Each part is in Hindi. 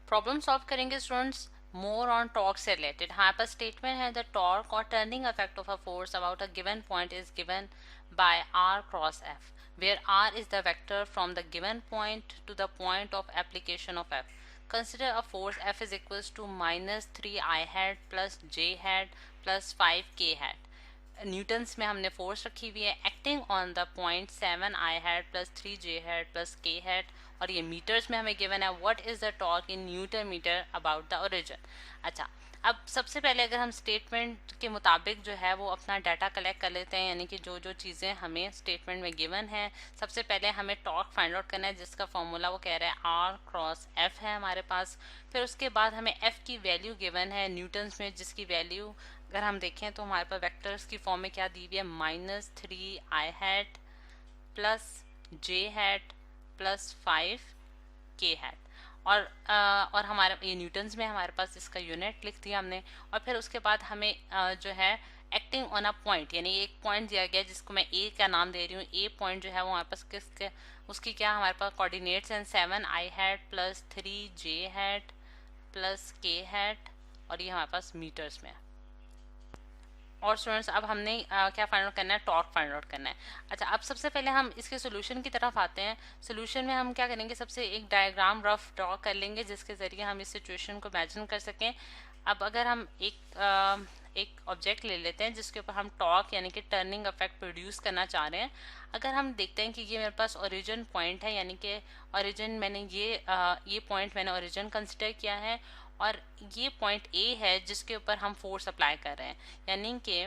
प्रॉब्लम सॉल्व करेंगे स्टूडेंट्स मोर ऑन टॉर्क से रिलेटेड। हमारे पास स्टेटमेंट है द टॉर्क और turning effect of a force about a given point is given by r cross f where r is the vector from the given point to the point of application of f. Consider a force f is equals to minus 3 i hat plus j hat plus 5k hat. Newtons में हमने फोर्स रखी हुई है acting on the point 7 i hat plus 3j hat plus k hat, और ये मीटर्स में हमें गिवन है what is the torque in newton metre about the origin. अच्छा, अब सबसे पहले अगर हम स्टेटमेंट के मुताबिक जो है वो अपना डाटा कलेक्ट कर लेते हैं, यानी कि जो जो चीज़ें हमें स्टेटमेंट में गिवन है। सबसे पहले हमें टॉर्क फाइंड आउट करना है जिसका फॉर्मूला वो कह रहा है r क्रॉस f है हमारे पास। फिर उसके बाद हमें f की वैल्यू गिवन है न्यूटन्स में, जिसकी वैल्यू अगर हम देखें तो हमारे पास वेक्टर्स की फॉर्म में क्या दी हुई है, -3 i hat plus j hat plus 5k hat. और हमारे ये न्यूटन्स में हमारे पास इसका यूनिट लिख दिया हमने। और फिर उसके बाद हमें जो है एक्टिंग ऑन अ पॉइंट, यानी एक पॉइंट दिया गया जिसको मैं ए का नाम दे रही हूँ। ए पॉइंट जो है वो हमारे पास किसके, उसकी क्या हमारे पास कोऑर्डिनेट्स हैं 7 i hat plus 3j hat plus k hat, और ये हमारे पास मीटर्स में है। और स्टूडेंट्स अब हमने क्या फाइंड आउट करना है, टॉर्क फाइंड आउट करना है। अच्छा, अब सबसे पहले हम इसके सोल्यूशन की तरफ आते हैं। सोल्यूशन में हम क्या करेंगे, सबसे एक डायग्राम रफ ड्रॉ कर लेंगे जिसके ज़रिए हम इस सिचुएशन को इमेजिन कर सकें। अब अगर हम एक ऑब्जेक्ट ले लेते हैं जिसके ऊपर हम टॉर्क यानी कि टर्निंग इफेक्ट प्रोड्यूस करना चाह रहे हैं। अगर हम देखते हैं कि ये मेरे पास ओरिजिन पॉइंट है, यानी कि ओरिजिन मैंने ये पॉइंट मैंने ओरिजिन कंसिडर किया है, और ये पॉइंट ए है जिसके ऊपर हम फोर्स अप्लाई कर रहे हैं। यानी कि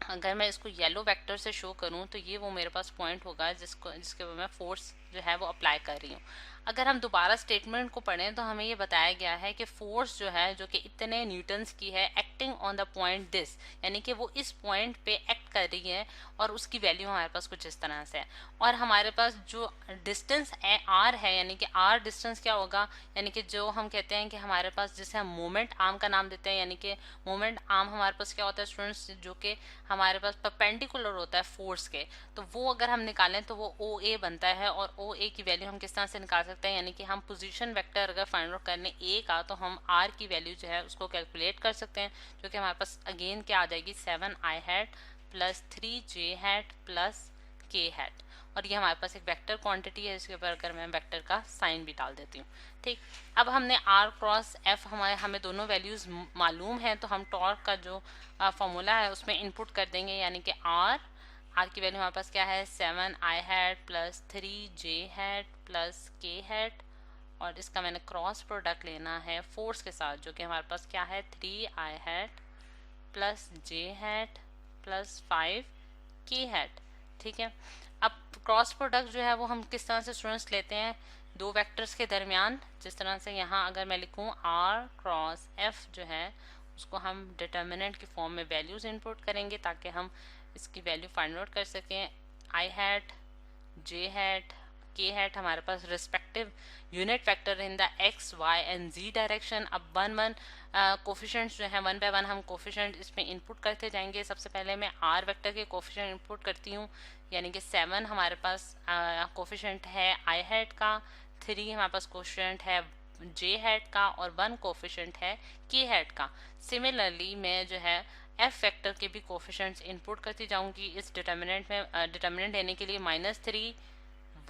अगर मैं इसको येलो वेक्टर से शो करूं तो ये वो मेरे पास पॉइंट होगा जिसके ऊपर मैं फोर्स जो है वो अप्लाई कर रही हूँ। अगर हम दोबारा स्टेटमेंट को पढ़ें तो हमें ये बताया गया है कि फोर्स जो है जो कि इतने न्यूटन्स की है acting on the point this, यानी कि वो इस पॉइंट पे एक्ट कर रही है, और उसकी वैल्यू हमारे पास कुछ इस तरह से है। और हमारे पास जो डिस्टेंस आर है, यानी कि आर डिस्टेंस क्या होगा, यानी कि जो हम कहते हैं कि हमारे पास जिसे हम मोमेंट आर्म का नाम देते हैं, यानी कि मोमेंट आर्म हमारे पास क्या होता है स्टूडेंट्स, जो कि हमारे पास परपेंडिकुलर होता है फोर्स के। तो वो अगर हम निकालें तो वो ओ ए बनता है, और ओ ए की वैल्यू हम किस तरह से निकाल सकते हैं, यानी कि हम पोजीशन वेक्टर अगर फाइंड आउट करने ए का तो हम आर की वैल्यू जो है उसको कैलकुलेट कर सकते हैं, जो कि हमारे पास अगेन क्या आ जाएगी 7i hat plus 3j hat plus k hat. और ये हमारे पास एक वेक्टर क्वांटिटी है, इसके ऊपर अगर मैं वेक्टर का साइन भी डाल देती हूँ। ठीक, अब हमने r क्रॉस f हमें दोनों वैल्यूज मालूम है, तो हम टॉर्क का जो फॉर्मूला है उसमें इनपुट कर देंगे, यानी कि r की वैल्यू हमारे पास क्या है 7i hat plus 3j hat plus k hat, और इसका मैंने क्रॉस प्रोडक्ट लेना है फोर्स के साथ, जो कि हमारे पास क्या है 3i hat plus j hat plus 5k hat. ठीक है, अब क्रॉस प्रोडक्ट जो है वो हम किस तरह से स्टूडेंट्स लेते हैं, दो वेक्टर्स के दरमियान। जिस तरह से यहाँ अगर मैं लिखूँ r क्रॉस f जो है उसको हम डिटर्मिनेंट की फॉर्म में वैल्यूज इनपुट करेंगे ताकि हम इसकी वैल्यू फाइंड आउट कर सकें। i hat j hat k hat हमारे पास respective unit vector in the x y and z direction. अब वन कोफिशेंट्स जो है 1 बाय 1 हम कोफिशेंट इसमें इनपुट करते जाएंगे। सबसे पहले मैं r वेक्टर के कोफिशेंट इनपुट करती हूँ, यानी कि 7 हमारे पास कोफिशेंट है i हैट का, 3 हमारे पास कोफिशेंट है j हैट का, और 1 कोफिशेंट है k हैट का। सिमिलरली मैं जो है f वेक्टर के भी कोफिशेंट्स इनपुट करती जाऊंगी इस डिटर्मिनेंट में, डिटर्मिनेंट लेने के लिए -3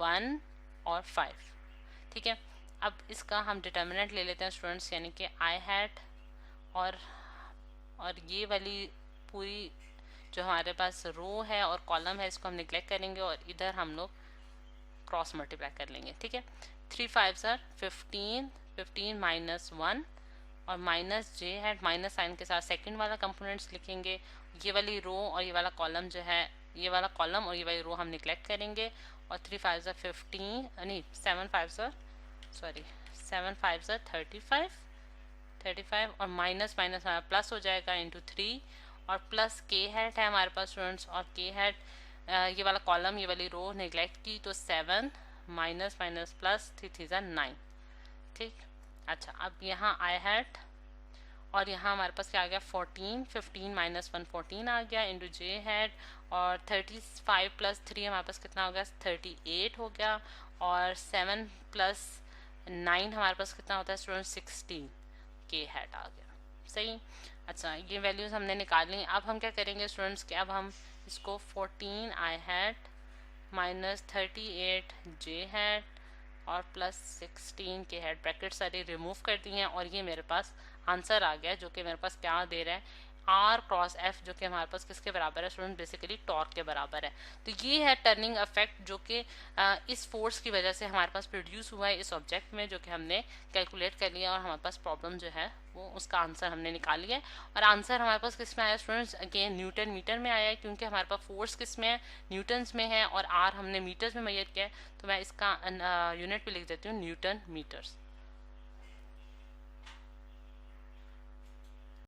1 और 5। ठीक है, अब इसका हम डिटर्मिनेंट ले लेते हैं स्टूडेंट्स, यानी कि i हैट और ये वाली पूरी जो हमारे पास रो है और कॉलम है इसको हम निगलेक्ट करेंगे, और इधर हम लोग क्रॉस मल्टीप्लाई कर लेंगे। ठीक है, 3 5 15, 15 -1 और minus j hat minus sine के साथ सेकंड वाला कंपोनेंट्स लिखेंगे। ये वाली रो और ये वाला कॉलम जो है, ये वाला कॉलम और ये वाली रो हम निगलेक्ट करेंगे, और 3 5 15 नहीं 7 5 सॉरी 7 5 35 और माइनस माइनस हमारा प्लस हो जाएगा इंटू 3, और प्लस k हैट है हमारे पास स्टूडेंट्स, और k हैट ये वाला कॉलम ये वाली रो निगलेक्ट की तो 7 माइनस माइनस प्लस 3 3 9। ठीक, अच्छा अब यहाँ i हैट और यहाँ हमारे पास क्या आ गया 14, 15 -1 14 आ गया इंटू j हैट, और 35 प्लस 3 हमारे पास कितना हो गया 38 हो गया, और 7 प्लस 9 हमारे पास कितना होता है स्टूडेंट 16 के हैट आ गया। सही। अच्छा, ये वैल्यूज हमने निकाल ली। अब हम क्या करेंगे स्टूडेंट्स कि अब हम इसको 14 आई हैट माइनस 38 जे हैट और प्लस 16 के हेड ब्रैकेट सारी रिमूव कर दी हैं और ये मेरे पास आंसर आ गया जो कि मेरे पास क्या दे रहा है आर क्रॉस एफ, जो कि हमारे पास किसके बराबर है स्टूडेंट, बेसिकली टॉर्क के बराबर है। तो ये है टर्निंग इफेक्ट जो कि इस फोर्स की वजह से हमारे पास प्रोड्यूस हुआ है इस ऑब्जेक्ट में, जो कि हमने कैलकुलेट कर लिया और हमारे पास प्रॉब्लम जो है वो उसका आंसर हमने निकाल लिया है। और आंसर हमारे पास किस में आया स्टूडेंट्स, अगेन न्यूटन मीटर में आया है, क्योंकि हमारे पास फोर्स किस में है, न्यूटन्स में है, और आर हमने मीटर्स में मेजर किया है। तो मैं इसका यूनिट भी लिख देती हूँ न्यूटन मीटर्स।